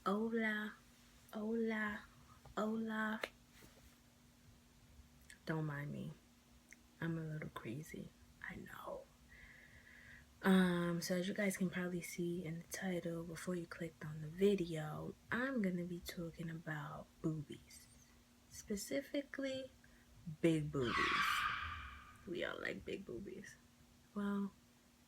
Hola, hola, hola. Don't mind me. I'm a little crazy. I know. So as you guys can probably see in the title before you clicked on the video, I'm gonna be talking about boobies. Specifically, big boobies. We all like big boobies. Well,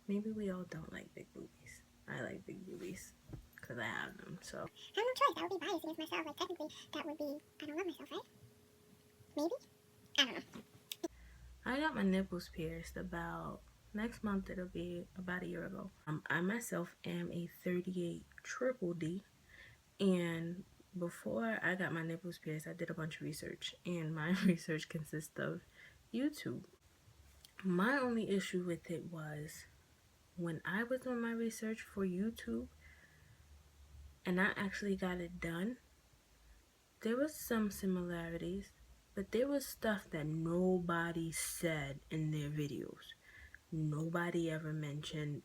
maybe we all don't like big boobies. I like big boobies because I have them, so. I have no choice. That would be biased against myself. Like, technically, that would be, I don't love myself, right? Maybe? I don't know. I got my nipples pierced about next month. It'll be about a year ago. I myself am a 38 triple D, and before I got my nipples pierced, I did a bunch of research, and my research consists of YouTube. My only issue with it was when I was doing my research for YouTube and I actually got it done, there was some similarities, but there was stuff that nobody said in their videos. Nobody ever mentioned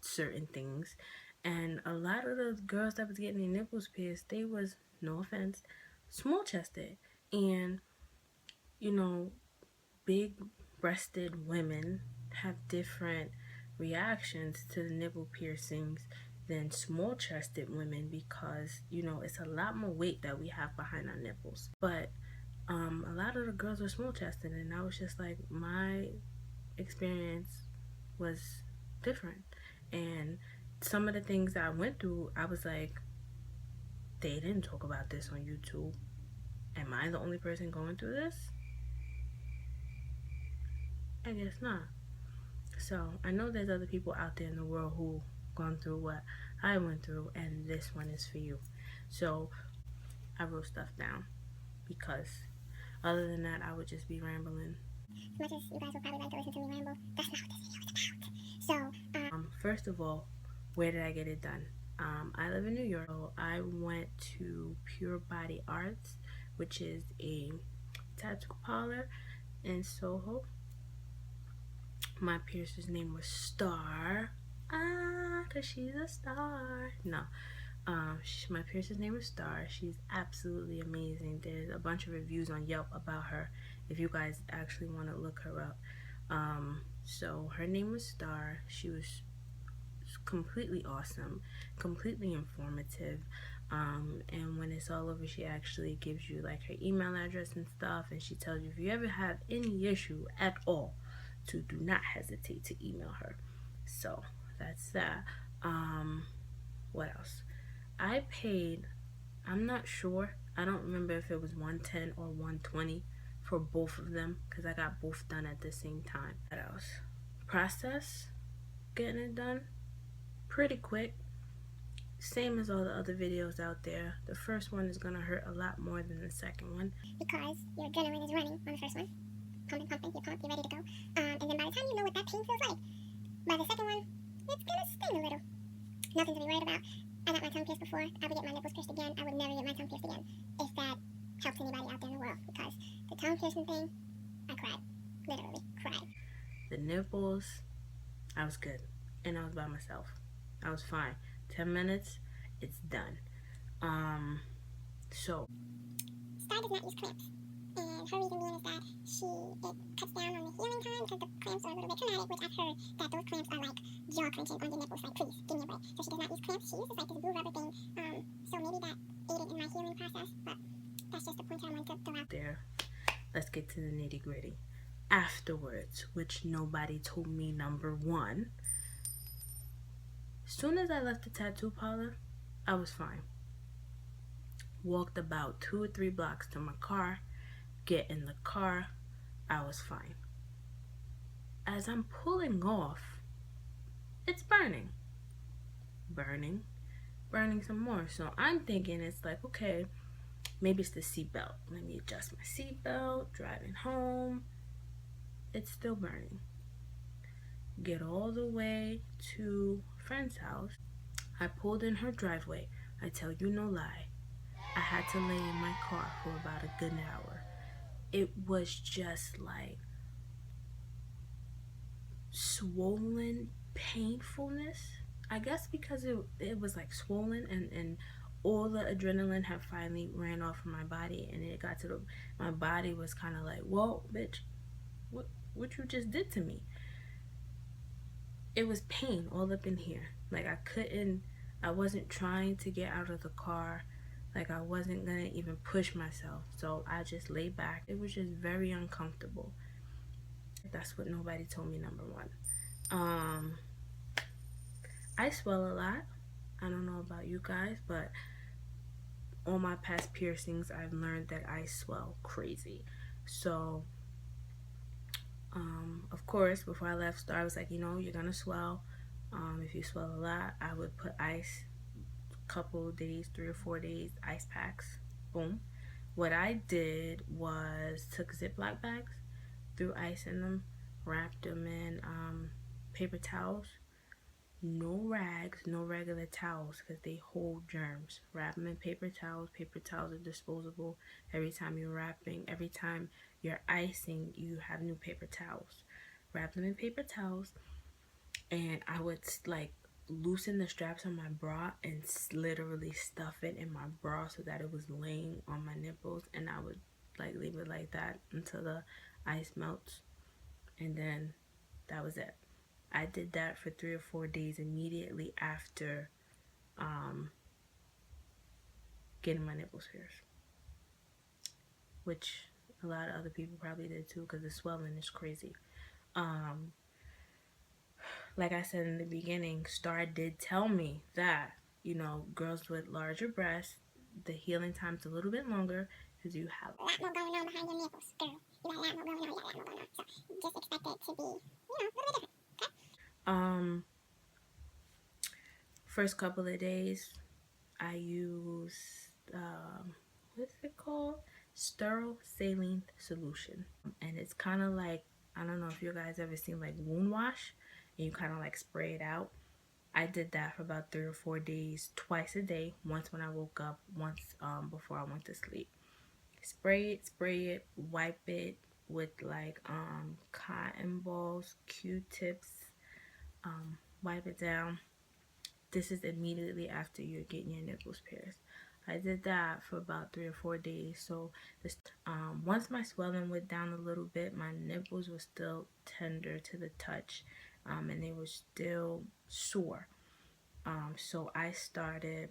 certain things, and a lot of the girls that was getting their nipples pierced, they was, no offense, small chested. And you know, big breasted women have different reactions to the nipple piercings than small chested women, because it's a lot more weight that we have behind our nipples. But a lot of the girls were small chested, and I was just like, my experience was different. And some of the things I went through, I was like, they didn't talk about this on YouTube. Am I the only person going through this? I guess not. So I know there's other people out there in the world who gone through what I went through, and this one is for you. So I wrote stuff down because other than that, I would just be rambling. As much as you guys would probably like to listen to me ramble, that's not what this video is about. So, first of all, where did I get it done? I live in New York. So I went to Pure Body Arts, which is a tattoo parlor in Soho. My piercer's name was Star. Cause she's a star. No, my piercer's name is Star. She's absolutely amazing. There's a bunch of reviews on Yelp about her if you guys actually want to look her up. So her name was Star. She was completely awesome, completely informative. And when it's all over, she actually gives you like her email address and stuff, and she tells you if you ever have any issue at all to do not hesitate to email her. So that's that. What else? I paid, I'm not sure, I don't remember if it was 110 or 120 for both of them, because I got both done at the same time. What else? Process getting it done pretty quick. Same as all the other videos out there. The first one is gonna hurt a lot more than the second one, because your adrenaline is running on the first one, pumping, you're pumped, you're ready to go. And then by the time you know what that pain feels like, by the second one, it's gonna sting a little. Nothing to be worried about. I got my tongue pierced before. I would get my nipples pierced again. I would never get my tongue pierced again. If that helps anybody out there in the world, because the tongue piercing thing, I cried. Literally cried. the nipples, I was good, and I was by myself. I was fine. 10 minutes, it's done. So Star does not use clamps. And her reason being is that it cuts down on the healing time because the clamps are a little bit traumatic, which I've heard that those clamps are like jaw clenching on your nipples, like please, give me a break. So she does not use clamps, she uses like this blue rubber thing. So maybe that aided in my healing process, but that's just a point I wanted to throw out there, let's get to the nitty gritty. Afterwards, which nobody told me, number one, as soon as I left the tattoo parlor, I was fine. Walked about 2 or 3 blocks to my car, get in the car, I was fine. As I'm pulling off, it's burning. Burning some more. So I'm thinking it's like, okay, maybe it's the seatbelt. Let me adjust my seatbelt, driving home. It's still burning. Get all the way to a friend's house. I pulled in her driveway. I tell you no lie. I had to lay in my car for about a good hour. It was just like swollen painfulness. I guess because it was like swollen and all the adrenaline had finally ran off from my body, and it got to my body was kind of like, whoa, bitch, what you just did to me? It was pain all up in here. Like I wasn't trying to get out of the car. Like I wasn't gonna even push myself. So I just lay back. It was just very uncomfortable. That's what nobody told me, number one. Um, I swell a lot. I don't know about you guys, but on my past piercings, I've learned that I swell crazy. So, of course, before I left Star, I was like, you're gonna swell. If you swell a lot, I would put ice, couple of days, 3 or 4 days, ice packs. Boom. What I did was took Ziploc bags, threw ice in them, wrapped them in paper towels. No rags, no regular towels because they hold germs. Wrap them in paper towels. Paper towels are disposable. Every time you're wrapping, every time you're icing, you have new paper towels. Wrap them in paper towels, and I would like loosen the straps on my bra and literally stuff it in my bra so that it was laying on my nipples, and I would like leave it like that until the ice melts, and then that was it. I did that for 3 or 4 days immediately after um, getting my nipples pierced, which a lot of other people probably did too because the swelling is crazy. Um, like I said in the beginning, Star did tell me that, girls with larger breasts, the healing time's a little bit longer because you have a lot more going on behind your nipples, girl. You got a lot more going on. You got a lot more going on. So just expect it to be, a little bit different. Okay? um first couple of days I used what's it called? Sterile saline solution. And it's kind of like, I don't know if you guys ever seen like wound wash and you kind of like spray it out. I did that for about 3 or 4 days, twice a day, once when I woke up, once before I went to sleep. Spray it, wipe it with like cotton balls, Q-tips, wipe it down. This is immediately after you're getting your nipples pierced. I did that for about 3 or 4 days. So once my swelling went down a little bit, my nipples were still tender to the touch, and they were still sore. So I started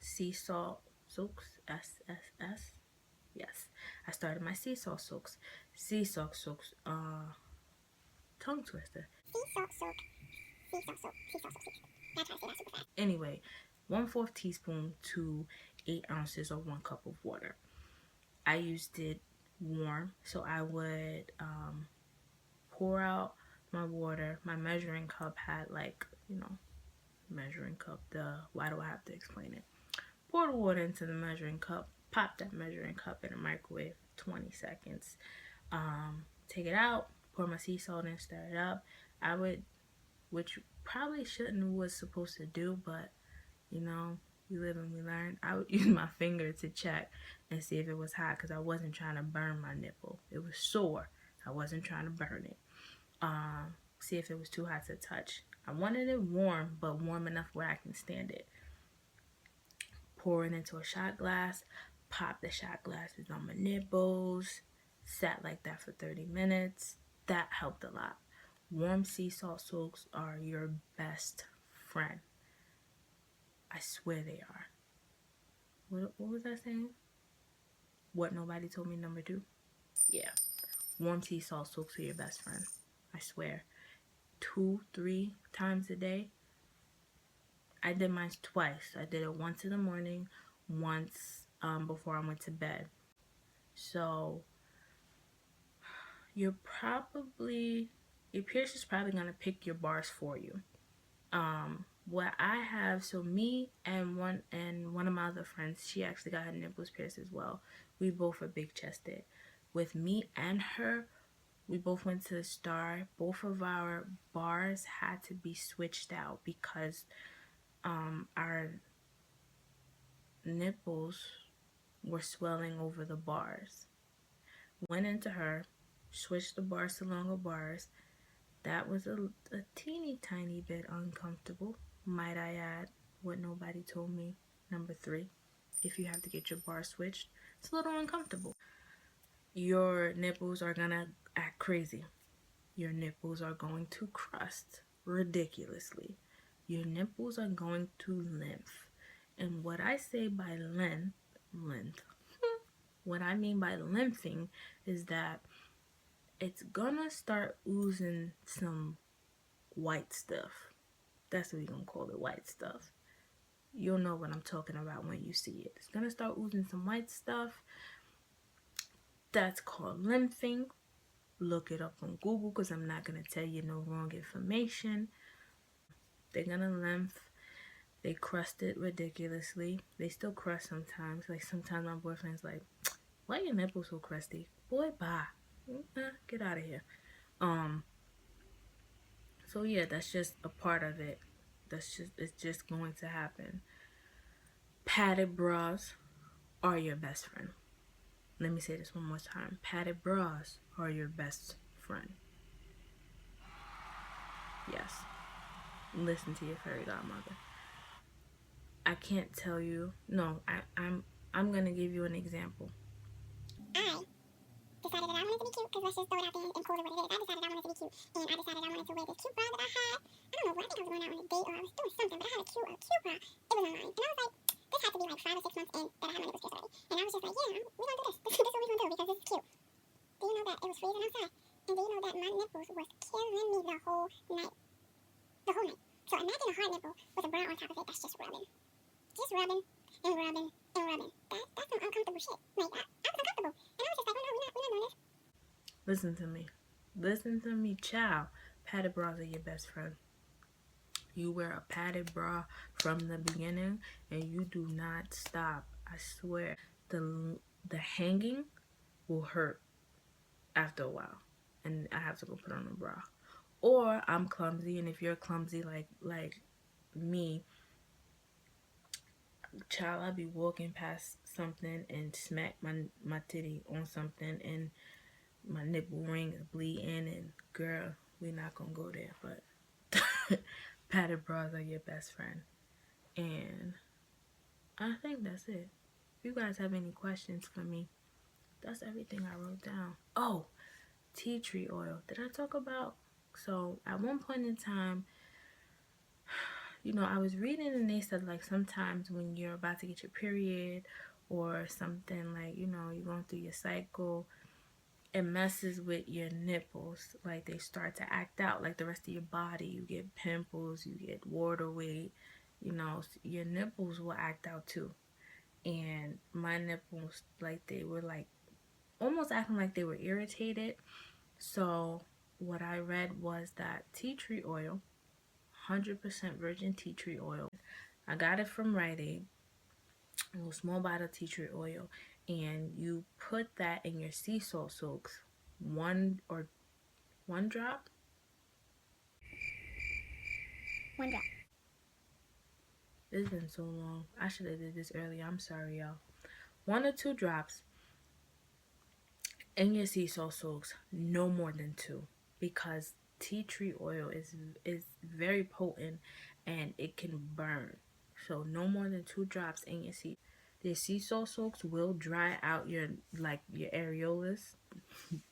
sea salt soaks, SSS. Yes, I started my sea salt soaks. Sea salt soaks, tongue twister. Sea salt soak. Sea salt soak. Sea salt soak. That's how I say that super fast. Anyway, 1/4 teaspoon to 8 ounces or 1 cup of water. I used it warm, so I would pour out my water. My measuring cup had like, measuring cup. Why do I have to explain it? Pour the water into the measuring cup. Pop that measuring cup in a microwave, 20 seconds. Take it out. Pour my sea salt in. Stir it up. I would, which probably shouldn't was supposed to do, but we live and we learn. I would use my finger to check and see if it was hot because I wasn't trying to burn my nipple. It was sore. I wasn't trying to burn it. See if it was too hot to touch. I wanted it warm, but warm enough where I can stand it. Pour it into a shot glass. Pop the shot glasses on my nipples. Sat like that for 30 minutes. That helped a lot. Warm sea salt soaks are your best friend. I swear they are. What was I saying? What nobody told me, number 2? Yeah. Warm sea salt soaks are your best friend. I swear. 2-3 times a day. I did mine twice. I did it once in the morning, once before I went to bed. So your piercer's probably gonna pick your bars for you. What I have, so me and one of my other friends, she actually got her nipples pierced as well. We both are big chested. With me and her, we both went to the Star. Both of our bars had to be switched out because our nipples were swelling over the bars. Went into her, switched the bars to longer bars. That was a teeny tiny bit uncomfortable, might I add. what nobody told me. Number 3, if you have to get your bar switched, it's a little uncomfortable. Your nipples are gonna act crazy. Your nipples are going to crust ridiculously. Your nipples are going to lymph. And what I say by length, what I mean by lymphing is that it's gonna start oozing some white stuff. That's what we're gonna call it, white stuff. You'll know what I'm talking about when you see it. It's gonna start oozing some white stuff. That's called lymphing. Look it up on Google because I'm not gonna tell you no wrong information. They're gonna lymph. They crust it ridiculously. They still crust sometimes. Like sometimes my boyfriend's like, "Why are your nipples so crusty?" Boy, bye. Get out of here. So yeah, that's just a part of it. It's just going to happen. Padded bras are your best friend. Let me say this one more time. Padded bras are your best friend. Yes. Listen to your fairy godmother. I can't tell you. No, I'm gonna give you an example. I decided that I wanted to be cute, because let's just throw it out there and call it what it is. I decided I wanted to be cute, and I decided I wanted to wear this cute bra that I had. I don't know what, I think I was going out on a date or I was doing something, but I had a cute bra. It was online, and I was like, this had to be like 5 or 6 months in that I had my nipples pierced already. And I was just like, yeah, we're gonna do this. This is what we're gonna do because this is cute. Do you know that it was freezing outside? And do you know that my nipples was killing me the whole night? The whole night. So imagine a hard nipple with a bra on top of it that's just rubbing. Just rubbing and rubbing and rubbing. That's some uncomfortable shit. Like, I was uncomfortable. And I was just like, oh no, we're not doing this. Listen to me. Listen to me, child. Padded bras are your best friend. You wear a padded bra from the beginning and you do not stop. I swear. The hanging will hurt after a while. And I have to go put on a bra. Or I'm clumsy, and if you're clumsy like me, child, I'll be walking past something and smack my titty on something and my nipple ring is bleeding, and girl, we're not gonna go there. But padded bras are your best friend. And I think that's it. If you guys have any questions for me, that's everything I wrote down. Oh, tea tree oil. Did I talk about? So at one point in time, I was reading and they said like sometimes when you're about to get your period or something, like, you're going through your cycle, it messes with your nipples. Like they start to act out like the rest of your body. You get pimples, you get water weight, your nipples will act out too. And my nipples, like they were like almost acting like they were irritated. So what I read was that tea tree oil, 100% virgin tea tree oil, I got it from Rite Aid, a little small bottle of tea tree oil, and you put that in your sea salt soaks, one drop. One drop. It's been so long. I should have did this earlier. I'm sorry, y'all. 1 or 2 drops in your sea salt soaks, no more than 2, because tea tree oil is very potent and it can burn. So no more than 2 drops in your sea. The sea salt soaks will dry out your areolas,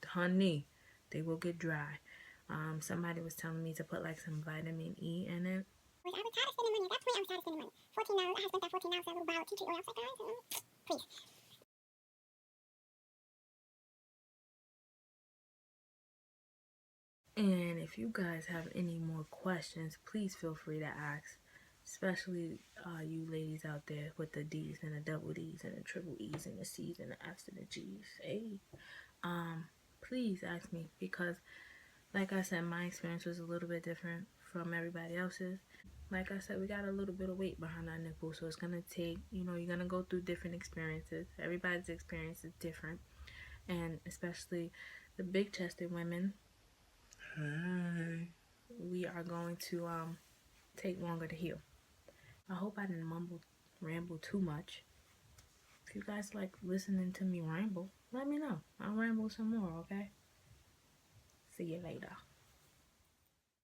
honey. They will get dry. Somebody was telling me to put like some vitamin E in it. I was tired of spending money. At that point, I was tired of spending money. $14. I had spent that $14 on a little bottle of tea tree oil. I was like, guys, please. And if you guys have any more questions, please feel free to ask. Especially you ladies out there with the D's and the double D's and the triple E's and the C's and the F's and the G's. Hey, please ask me, because like I said, my experience was a little bit different from everybody else's. Like I said, we got a little bit of weight behind our nipples, so it's gonna take, you're gonna go through different experiences. Everybody's experience is different, and especially the big chested women, hey, we are going to take longer to heal. I hope I didn't ramble too much. If you guys like listening to me ramble, let me know. I'll ramble some more, okay? See you later.